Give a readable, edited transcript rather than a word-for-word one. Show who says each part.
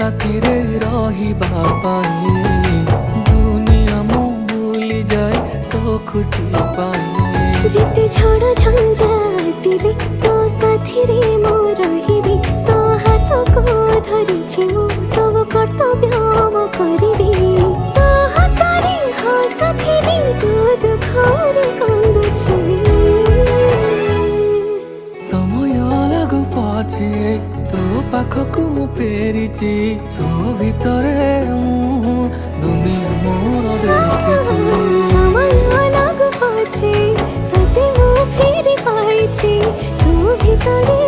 Speaker 1: साथी रे रहिबा पाई दुनिया मु भूली जाए तो खुशी पाई
Speaker 2: जिते झड़ झंझा आसिले तो साथी रे मु रहिबी तो हाथ को धरिछि मु सब कर्तव्य मु करिबी तो हसारी हसथिबी तो दुखरे कांदुछि
Speaker 1: समय लागू पछे तो पाखकु मु फेरिछि तो भितरे मु दुनिया मोर देखिछि
Speaker 2: समय लागू पछे तते मु फेरि पाइछि तो भितरे